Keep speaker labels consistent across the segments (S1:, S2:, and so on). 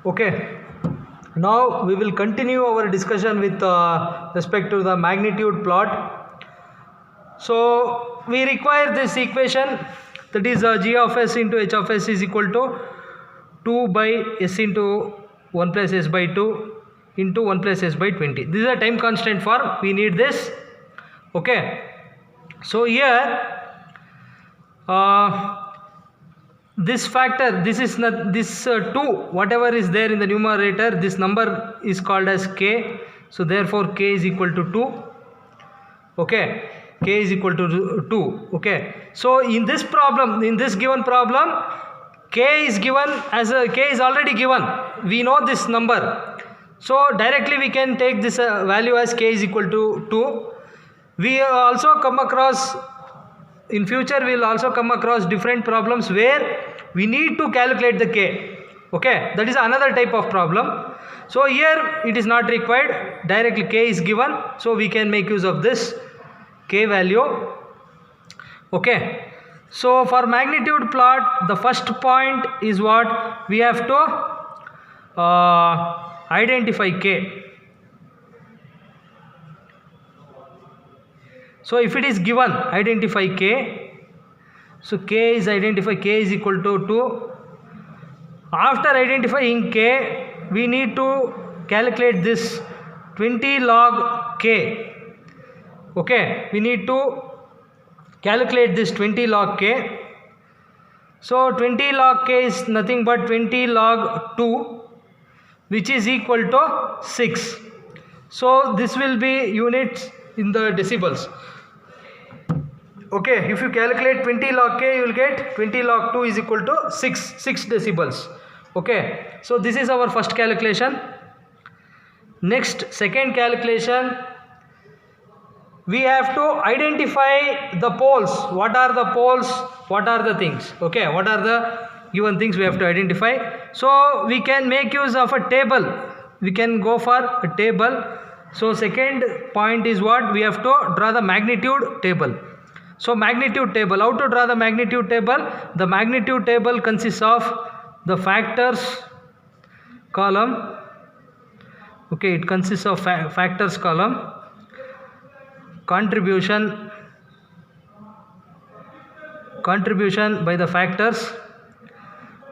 S1: Okay, now we will continue our discussion with respect to the magnitude plot. So we require this equation, that is g of s into h of s is equal to 2 by s into 1 plus s by 2 into 1 plus s by 20. This is a time constant form, we need this. Okay, so here this factor, this is not this 2, whatever is there in the numerator, this number is called as k. So therefore k is equal to 2. Okay, k is equal to 2. Okay, so in this problem, in this given problem, k is given as a k is already given, we know this number, so directly we can take this value as k is equal to 2. We also come across, in future we will also come across different problems where we need to calculate the k. Okay, that is another type of problem. So here it is not required, directly k is given, so we can make use of this k value. Okay, so for magnitude plot, the first point is what we have to identify k. So if it is given, identify k. So k is identified, k is equal to 2. After identifying k, we need to calculate this 20 log k. Okay, we need to calculate this 20 log k. So 20 log k is nothing but 20 log 2, which is equal to 6. So this will be units in the decibels. Okay, if you calculate 20 log k, you will get 20 log 2 is equal to 6 decibels. Okay, so this is our first calculation. Next, second calculation, we have to identify the poles. What are the poles? What are the things? Okay, what are the given things we have to identify? So we can make use of a table. We can go for a table. So second point is what? We have to draw the magnitude table. So magnitude table, how to draw the magnitude table? The magnitude table consists of the factors column. Okay, it consists of factors column, contribution by the factors,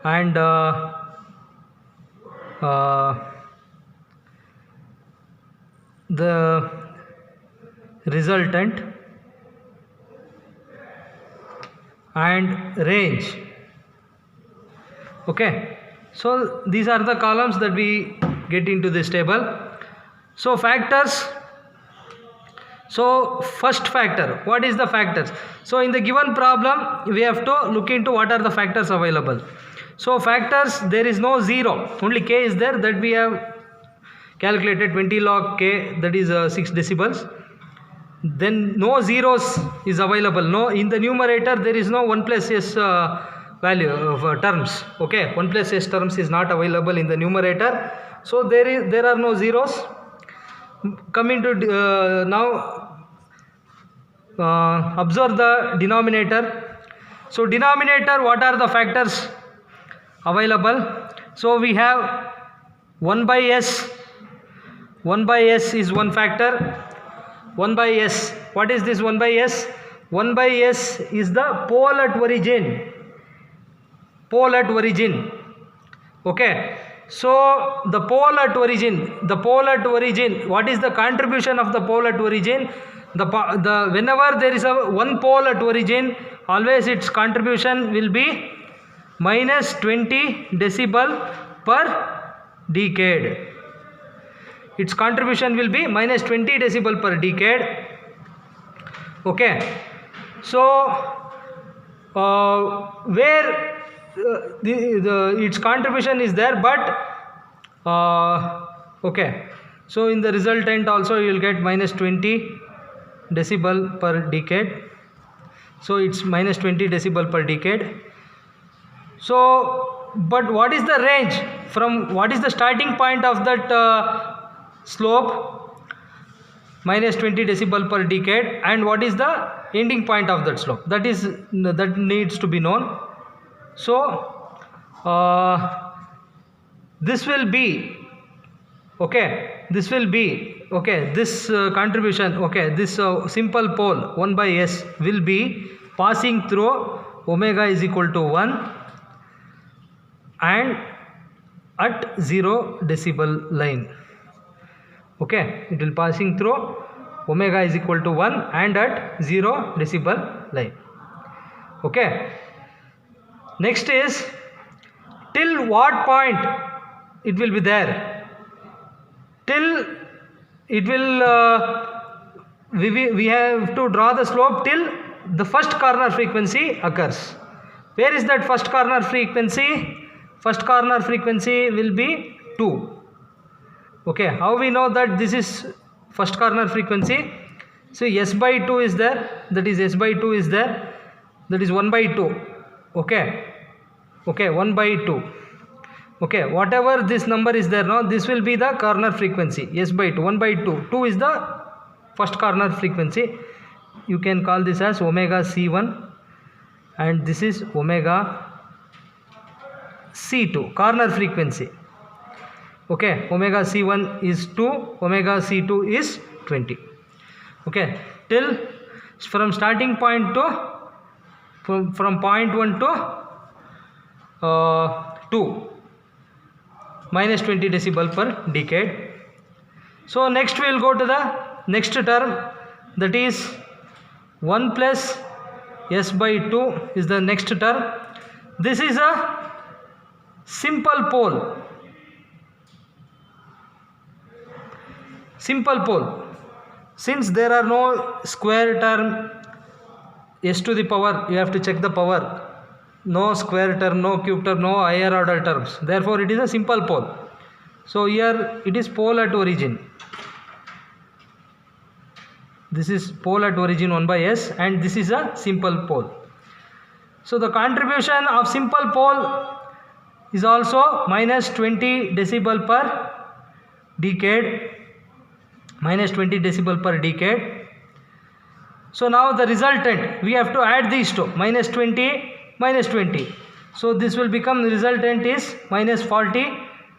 S1: and the resultant and range. Okay, so these are the columns that we get into this table. So factors, so first factor, what is the factors? So in the given problem, we have to look into what are the factors available. So factors, there is no 0, only k is there, that we have calculated 20 log k, that is 6 decibels. Then no zeros is available. No, in the numerator there is no 1 plus s value of terms. Okay, 1 plus s terms is not available in the numerator. So there are no zeros. Coming to now observe the denominator. So denominator, what are the factors available? So we have 1 by s. 1 by s is one factor. 1 by s, what is this 1 by s? 1 by s is the pole at origin. Pole at origin. Okay, so the pole at origin, what is the contribution of the pole at origin? The whenever there is a one pole at origin, always its contribution will be minus 20 decibel per decade. Its contribution will be minus 20 decibel per decade. Okay, so where its contribution is there, but okay, so in the resultant also you will get minus 20 decibel per decade. So it's minus 20 decibel per decade. So but what is the range from, what is the starting point of that slope? Minus 20 decibel per decade. And what is the ending point of that slope? That needs to be known. So this will be, okay, this will be, okay, this contribution, okay, this simple pole 1 by s will be passing through omega is equal to 1 and at 0 decibel line. Okay, it will passing through omega is equal to 1 and at 0 decibel line. Okay, next is till what point it will be there? Till it will we have to draw the slope till the first corner frequency occurs. Where is that first corner frequency? First corner frequency will be 2. Okay, how we know that this is first corner frequency? So s by 2 is there, that is s by 2 is there, that is 1 by 2. Okay, okay, 1 by 2. Okay, whatever this number is there now, this will be the corner frequency, s by 2, 1 by 2. 2 is the first corner frequency. You can call this as omega c1 and this is omega c2, corner frequency. Okay, omega c1 is 2, omega c2 is 20. Okay, till from starting point to from point 1 to 2 minus 20 decibel per decade. So next we will go to the next term, that is 1 plus s by 2 is the next term. This is a simple pole. Simple pole. Since there are no square term s to the power, you have to check the power. No square term, no cube term, no higher order terms. Therefore, it is a simple pole. So here it is pole at origin. This is pole at origin 1 by s and this is a simple pole. So the contribution of simple pole is also minus 20 decibel per decade. Minus 20 decibel per decade. So now the resultant, we have to add these two, minus 20, minus 20. So this will become, the resultant is minus 40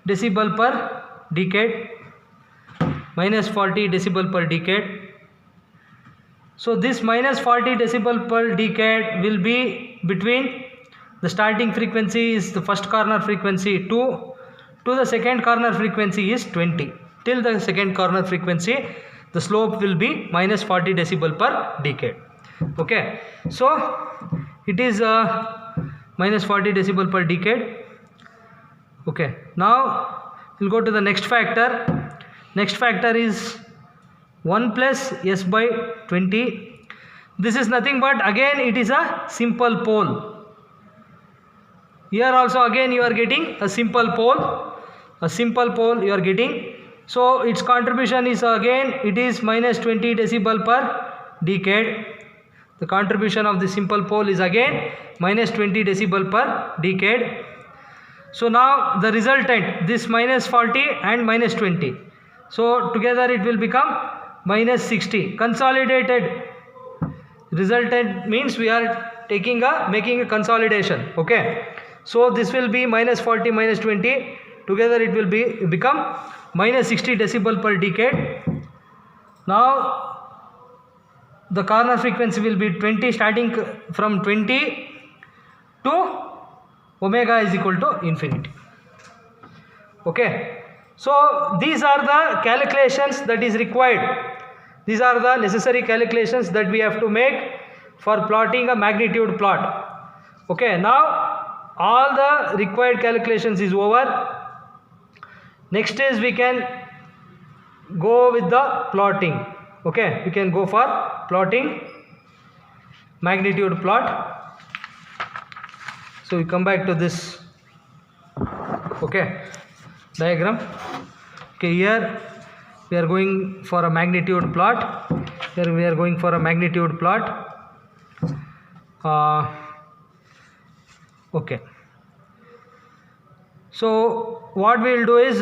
S1: decibel per decade. Minus 40 decibel per decade. So this minus 40 decibel per decade will be between the starting frequency is the first corner frequency 2 to the second corner frequency is 20. Till the second corner frequency, the slope will be minus 40 decibel per decade. Okay, so it is minus 40 decibel per decade. Okay, now we'll go to the next factor. Next factor is 1 plus s by 20. This is nothing but again it is a simple pole. Here also again you are getting a simple pole. A simple pole you are getting. So its contribution is again it is minus 20 decibel per decade. The contribution of the simple pole is again minus 20 decibel per decade. So now the resultant, this minus 40 and minus 20. So together it will become minus 60. Consolidated resultant means we are making a consolidation. Okay. So this will be minus 40 minus 20. Together it will become minus 60 decibel per decade. Now the corner frequency will be 20, starting from 20 to omega is equal to infinity. Okay, so these are the calculations that is required. These are the necessary calculations that we have to make for plotting a magnitude plot. Okay, now all the required calculations is over. Next is we can go with the plotting. Okay, we can go for plotting magnitude plot. So we come back to this, okay, diagram. Okay, here we are going for a magnitude plot. Here we are going for a magnitude plot. Okay. So what we will do is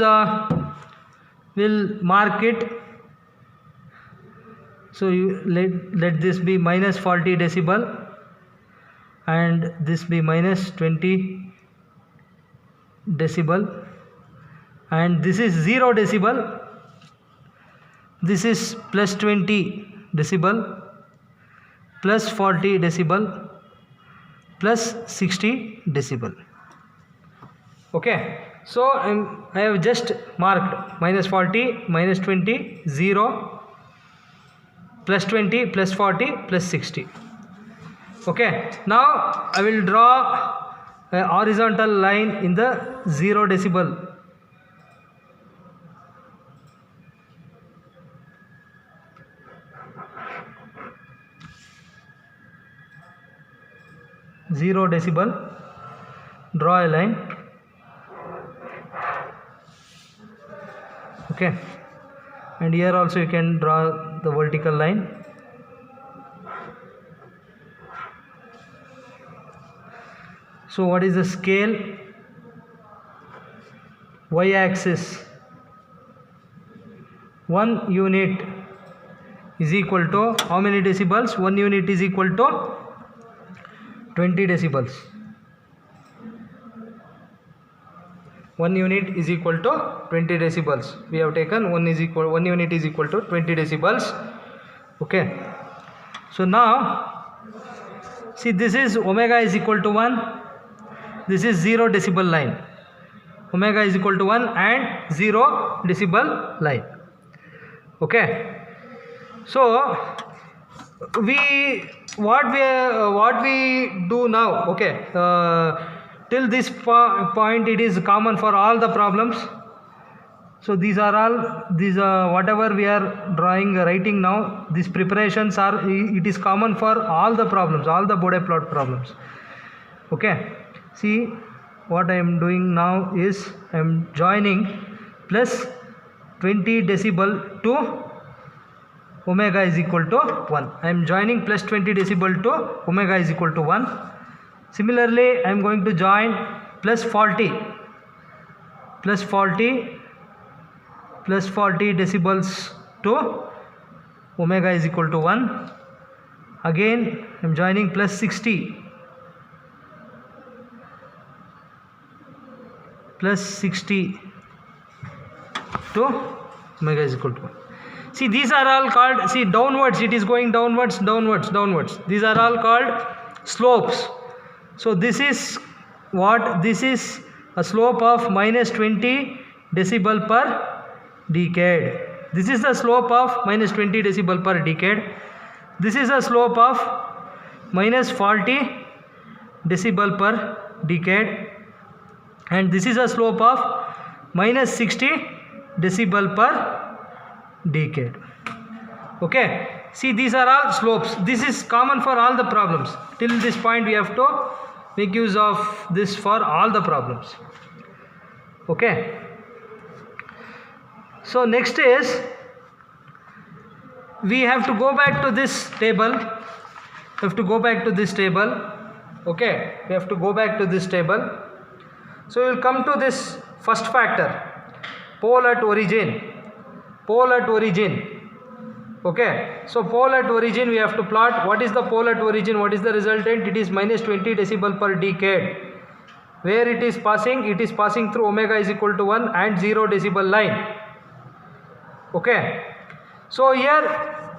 S1: we'll mark it. So you let this be minus 40 decibel and this be minus 20 decibel and this is 0 decibel, this is plus 20 decibel, plus 40 decibel, plus 60 decibel. Okay, so I have just marked minus 40, minus 20, 0, plus 20, plus 40, plus 60. Okay, now I will draw a horizontal line in the 0 decibel. Zero decibel, draw a line. Okay, and here also you can draw the vertical line. So what is the scale? Y axis 1 unit is equal to how many decibels? 1 unit is equal to 20 decibels. 1 unit is equal to 20 decibels. We have taken 1 unit is equal to 20 decibels. Okay, so now see, this is omega is equal to 1, this is 0 decibel line, omega is equal to 1 and 0 decibel line. Okay, so what we do now, okay, till this point it is common for all the problems. So these are all, whatever we are writing now, these preparations are, it is common for all the problems, all the Bode plot problems. Okay, see what I am doing now is I am joining plus 20 decibel to omega is equal to 1. I am joining plus 20 decibel to omega is equal to 1. Similarly, I am going to join plus 40 decibels to omega is equal to 1. Again, I am joining plus 60 to omega is equal to 1. See, these are all called, see, downwards, it is going downwards. These are all called slopes. So this is what? This is a slope of minus 20 decibel per decade. This is the slope of minus 20 decibel per decade. This is a slope of minus 40 decibel per decade. And this is a slope of minus 60 decibel per decade. Okay, see, these are all slopes. This is common for all the problems. Till this point we have to make use of this for all the problems. Okay, so next is we have to go back to this table. Okay, we have to go back to this table. So we will come to this first factor, pole at origin. Okay, so pole at origin we have to plot. What is the pole at origin? What is the resultant? It is minus 20 decibel per decade. Where it is passing? It is passing through omega is equal to 1 and 0 decibel line. Okay, so here,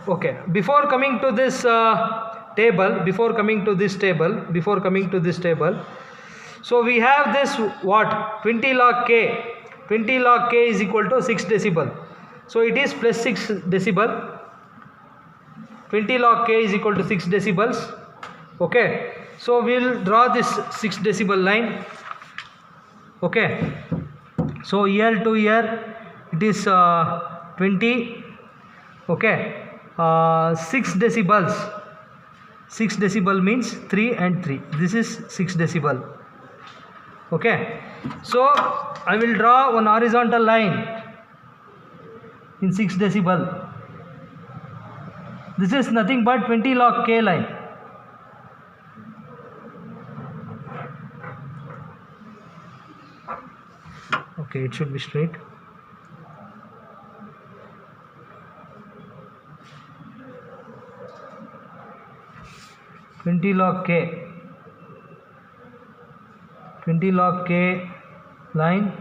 S1: okay, before coming to this table, so we have this what? 20 log k. 20 log k is equal to 6 decibel. So it is plus 6 decibel. 20 log k is equal to 6 decibels. Okay, so we will draw this 6 decibel line. Okay, so here to here it is 20. Okay, 6 decibels. 6 decibel means 3 and 3. This is 6 decibel. Okay, so I will draw one horizontal line in 6 decibel. This is nothing but 20 log k line. Okay, it should be straight. $20 log k line.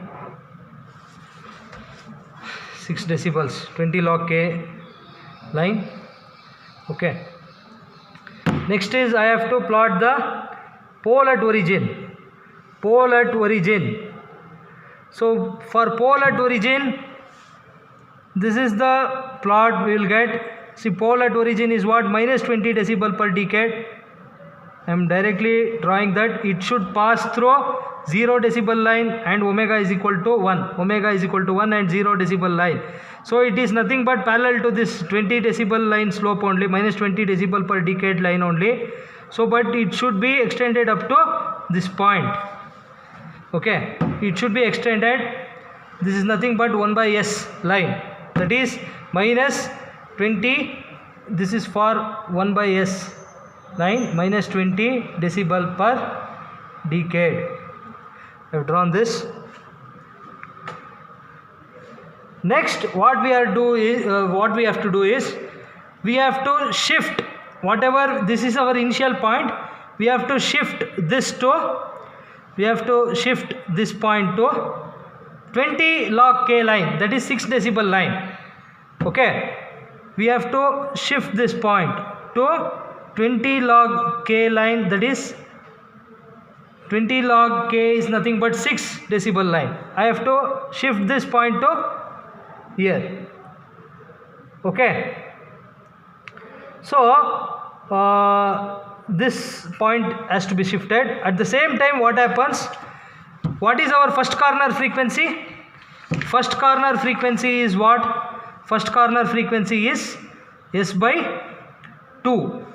S1: 6 decibels, 20 log K line. Okay. Next is I have to plot the pole at origin. Pole at origin. So for pole at origin, this is the plot we will get. See, pole at origin is what? Minus 20 decibel per decade. I am directly drawing that it should pass through 0 decibel line and omega is equal to 1. Omega is equal to 1 and 0 decibel line. So it is nothing but parallel to this 20 decibel line slope only, minus 20 decibel per decade line only. So but it should be extended up to this point. Okay, it should be extended. This is nothing but 1 by S line, that is minus 20. This is for 1 by S line, minus 20 decibel per decade. I have drawn this. Next, what we have to do is we have to shift whatever this is our initial point. We have to shift this point to 20 log K line, that is 6 decibel line. Okay, we have to shift this point to 20 log K line, that is 20 log K is nothing but 6 decibel line. I have to shift this point to here. Okay, so this point has to be shifted. At the same time, what happens? What is our first corner frequency? First corner frequency is what? First corner frequency is S by 2.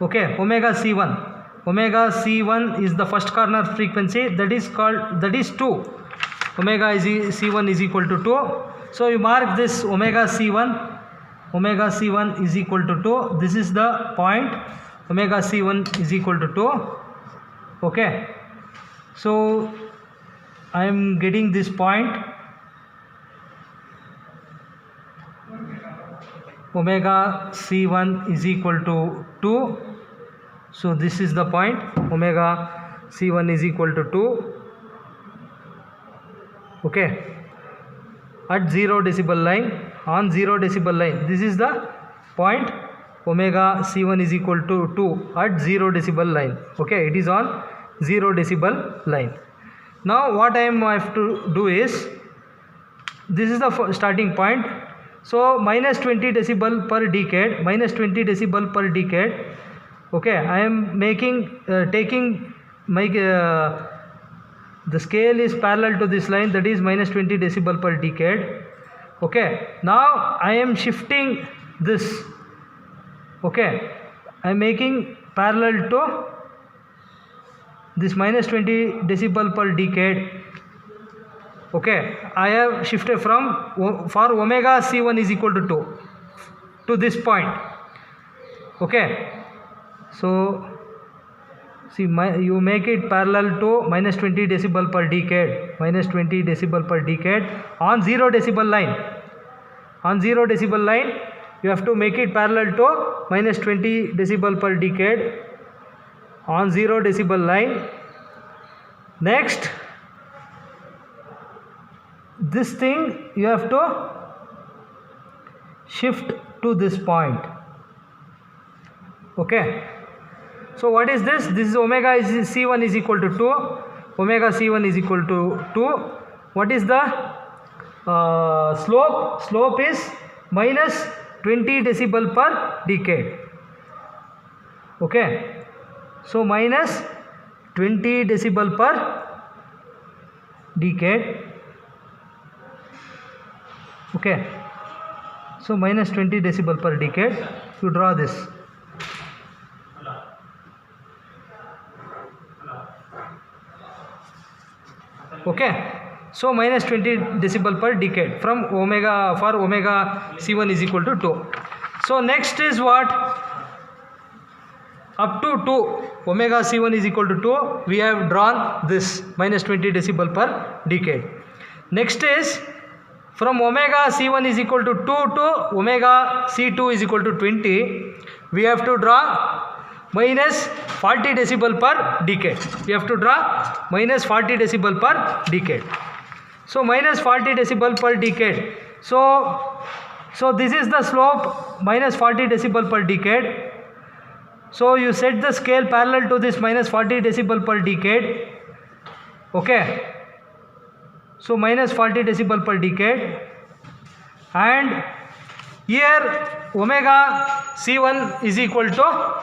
S1: Okay, omega C1. Omega C1 is the first corner frequency, that is 2. Omega C1 is equal to 2. So you mark this omega C1. Omega C1 is equal to 2. This is the point. Omega C1 is equal to 2. Okay. So I am getting this point. Omega C1 is equal to 2. So this is the point. Omega C1 is equal to 2. Okay. At 0 decibel line, on 0 decibel line, this is the point. Omega C1 is equal to 2 at 0 decibel line. Okay, it is on 0 decibel line. Now what I have to do is, this is the starting point. So minus 20 decibel per decade, minus 20 decibel per decade. Okay, I am making taking my the scale is parallel to this line, that is minus 20 decibel per decade. Okay, now I am shifting this. Okay, I am making parallel to this minus 20 decibel per decade. Okay, I have shifted from for omega C1 is equal to 2 to this point. Okay, so see, you make it parallel to minus 20 decibel per decade, minus 20 decibel per decade on 0 decibel line. On 0 decibel line, you have to make it parallel to minus 20 decibel per decade on 0 decibel line. Next, this thing you have to shift to this point. Okay. So what is this? This is omega C1 is equal to 2. Omega C1 is equal to 2. What is the slope? Slope is minus 20 decibel per decade. Okay. So minus 20 decibel per decade. Okay. So minus 20 decibel per decade. You draw this. Okay, so minus 20 decibel per decade from omega, for omega C1 is equal to 2. So next is what? Up to 2, omega C1 is equal to 2, we have drawn this minus 20 decibel per decade. Next is from omega C1 is equal to 2 to omega C2 is equal to 20, we have to draw minus 40 decibel per decade. We have to draw minus 40 decibel per decade. So minus 40 decibel per decade. So this is the slope minus 40 decibel per decade. So you set the scale parallel to this minus 40 decibel per decade. Okay, so minus 40 decibel per decade, and here omega C1 is equal to,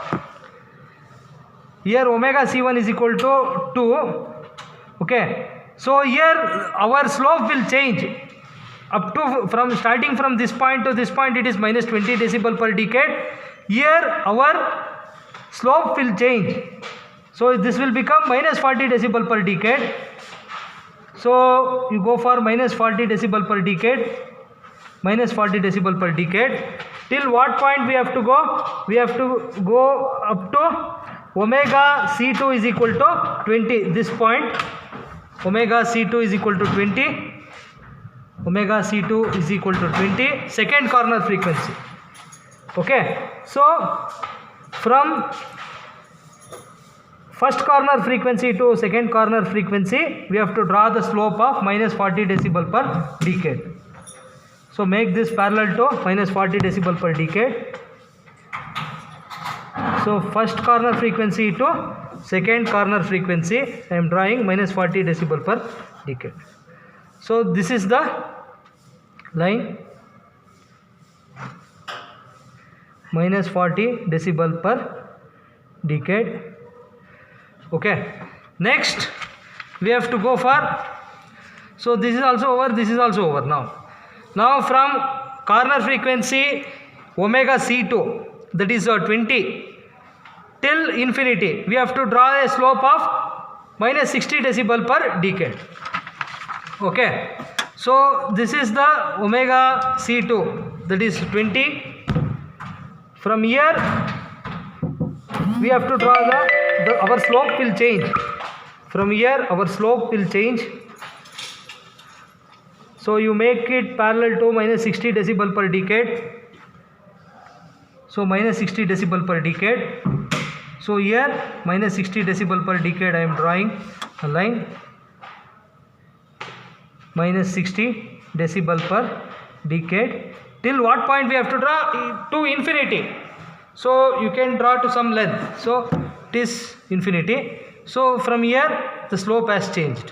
S1: here omega C1 is equal to 2. Okay, so here our slope will change up to, from starting from this point to this point, it is minus 20 decibel per decade. Here our slope will change, so this will become minus 40 decibel per decade. So you go for minus 40 decibel per decade, minus 40 decibel per decade. Till what point we have to go? We have to go up to omega C2 is equal to 20. This point, omega C2 is equal to 20. Omega C2 is equal to 20, second corner frequency. Okay, so from first corner frequency to second corner frequency, we have to draw the slope of minus 40 decibel per decade. So make this parallel to minus 40 decibel per decade. So first corner frequency to second corner frequency, I am drawing minus 40 decibel per decade. So this is the line, minus 40 decibel per decade. Okay, next we have to go for, so this is also over, this is also over. Now from corner frequency omega C2, that is 20, till infinity, we have to draw a slope of minus 60 decibel per decade. Okay, so this is the omega C2, that is 20. From here we have to draw our slope will change. From here our slope will change. So you make it parallel to minus 60 decibel per decade. So minus 60 decibel per decade. So here minus 60 decibel per decade, I am drawing a line, minus 60 decibel per decade. Till what point we have to draw? To infinity. So you can draw to some length, so it is infinity. So from here the slope has changed.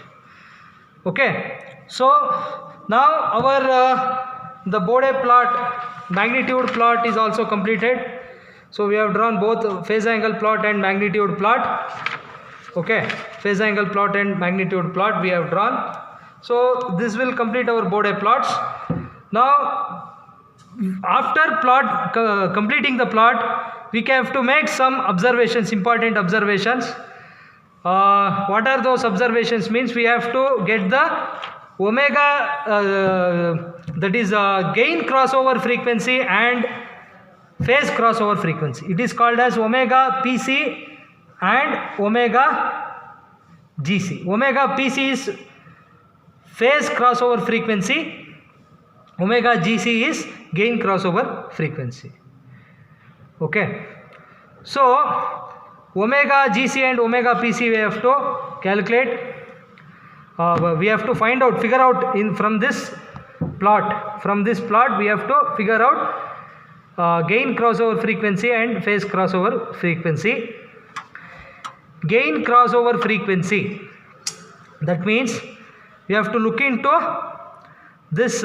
S1: Okay, so now our the Bode plot, magnitude plot is also completed. So we have drawn both phase angle plot and magnitude plot. Okay, phase angle plot and magnitude plot we have drawn. So this will complete our Bode plots. Now after completing the plot, we have to make some observations, important observations. What are those observations? Means we have to get the omega, that is gain crossover frequency and phase crossover frequency. It is called as omega PC and omega GC. Omega PC is phase crossover frequency, omega GC is gain crossover frequency. Okay, so omega GC and omega PC we have to calculate. We have to find out, figure out from this plot. From this plot we have to figure out gain crossover frequency and phase crossover frequency. Gain crossover frequency, that means we have to look into this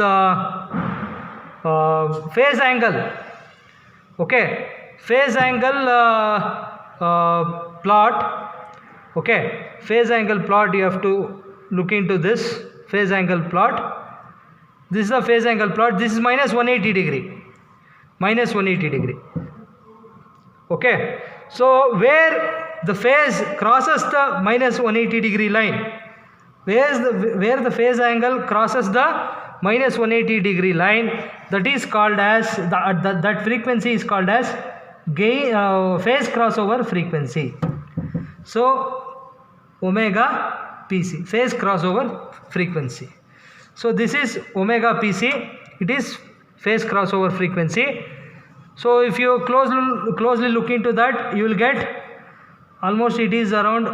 S1: phase angle. Okay, phase angle plot. Okay, phase angle plot, you have to look into this phase angle plot. This is the phase angle plot. This is minus 180 degree, minus 180 degree. Okay, so where the phase crosses the minus 180 degree line, where the phase angle crosses the minus 180 degree line, that is called as that frequency is called as gain phase crossover frequency. So omega PC, phase crossover frequency. So this is omega PC, it is phase crossover frequency. So if you closely look into that, you will get almost, it is around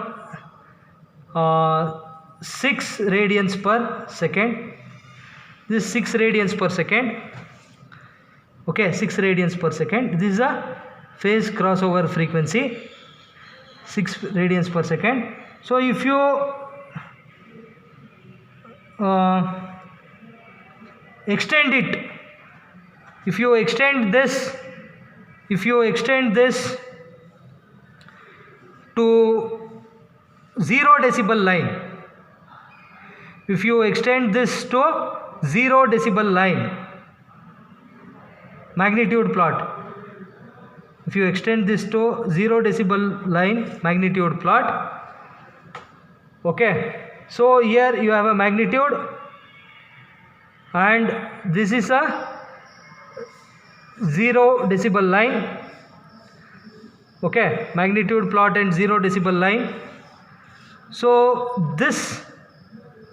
S1: 6 radians per second. this is 6 radians per second. Okay, 6 radians per second. This is a phase crossover frequency, 6 radians per second. So if you extend it, if you extend this to 0 decibel line, if you extend this to 0 decibel line magnitude plot, if you extend this to 0 decibel line magnitude plot, okay, so here you have a magnitude and this is a 0 decibel line, okay, magnitude plot and 0 decibel line. So this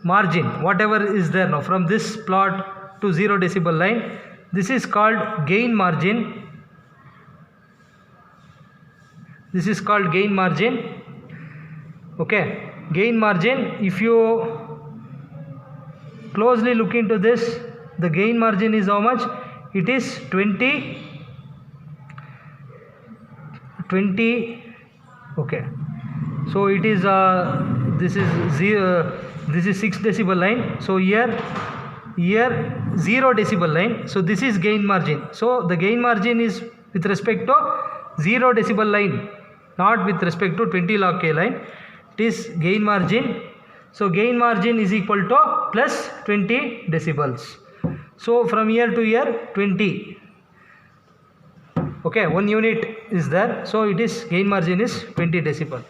S1: margin, whatever is there now from this plot to 0 decibel line, this is called gain margin. This is called gain margin. Okay, gain margin, if you closely look into this, the gain margin is how much? It is 20, okay, so it is this is 6 decibel line, so here 0 decibel line, so this is gain margin. So the gain margin is with respect to 0 decibel line, not with respect to 20 log K line. It is gain margin. So gain margin is equal to plus 20 decibels. So from here to here 20, okay, 1 unit is there, so it is gain margin is 20 decibel.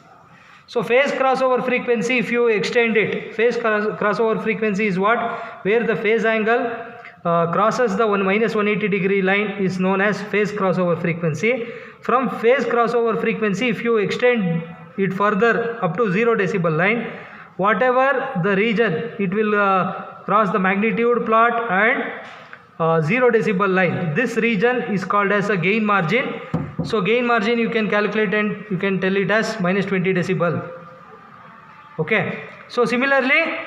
S1: So phase crossover frequency, if you extend it, phase crossover frequency is what? Where the phase angle crosses the minus 180 degree line is known as phase crossover frequency. From phase crossover frequency, if you extend it further up to 0 decibel line, whatever the region, it will cross the magnitude plot and 0 decibel line. This region is called as a gain margin. So gain margin you can calculate and you can tell it as minus 20 decibel. Okay. So similarly,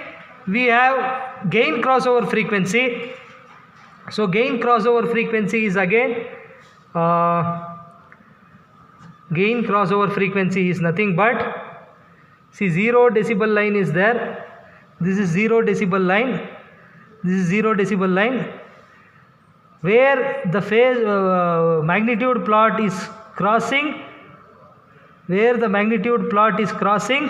S1: we have gain crossover frequency. So gain crossover frequency is again gain crossover frequency is nothing but, see, 0 decibel line is there. This is 0 decibel line. This is 0 decibel line. Where the phase magnitude plot is crossing, where the magnitude plot is crossing,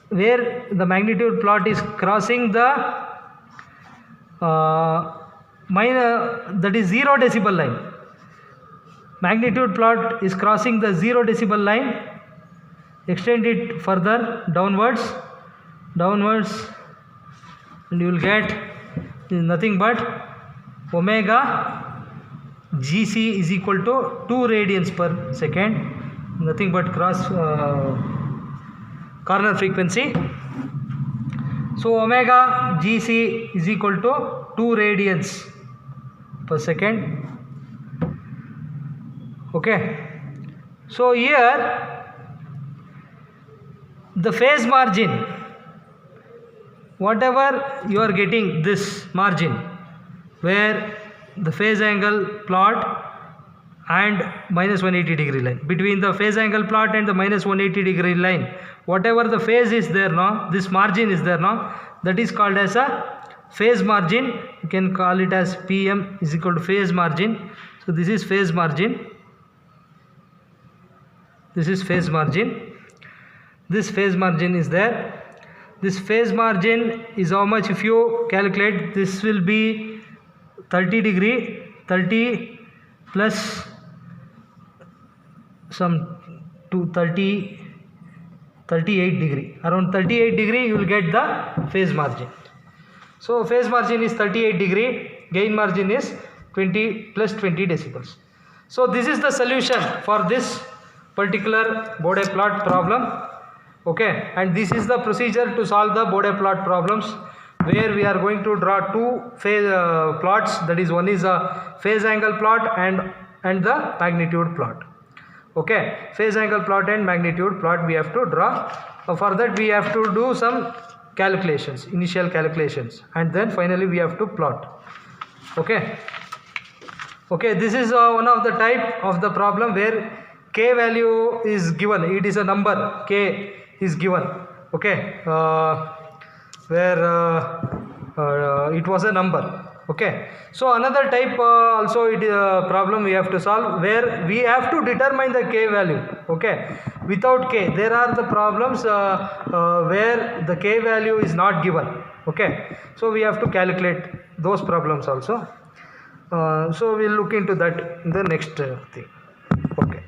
S1: where the magnitude plot is crossing the that is 0 decibel line. Magnitude plot is crossing the 0 decibel line. Extend it further downwards, and you will get nothing but omega GC is equal to 2 radians per second, nothing but cross corner frequency. So omega GC is equal to 2 radians per second. Okay. So here the phase margin, whatever you are getting this margin, where the phase angle plot and minus 180 degree line, between the phase angle plot and the minus 180 degree line, whatever the phase is there now, this margin is there now, that is called as a phase margin. You can call it as PM is equal to phase margin. So this is phase margin, this is phase margin, this phase margin is there. This phase margin is how much? If you calculate, this will be 30 degree, 30 plus some to 30, 38 degree, around 38 degree you will get the phase margin. So phase margin is 38 degree, gain margin is 20 plus 20 decibels. So this is the solution for this particular Bode plot problem. Okay, and this is the procedure to solve the Bode plot problems, where we are going to draw two phase plots, that is, one is a phase angle plot and the magnitude plot. Okay, phase angle plot and magnitude plot we have to draw. For that we have to do some calculations, initial calculations, and then finally we have to plot. Okay. Okay, this is one of the type of the problem where k value is given. It is a number, k is given. Okay, where it was a number. Okay, so another type also it is a problem we have to solve where we have to determine the k value. Okay, without k there are the problems where the k value is not given. Okay, so we have to calculate those problems also. So we'll look into that in the next thing. Okay.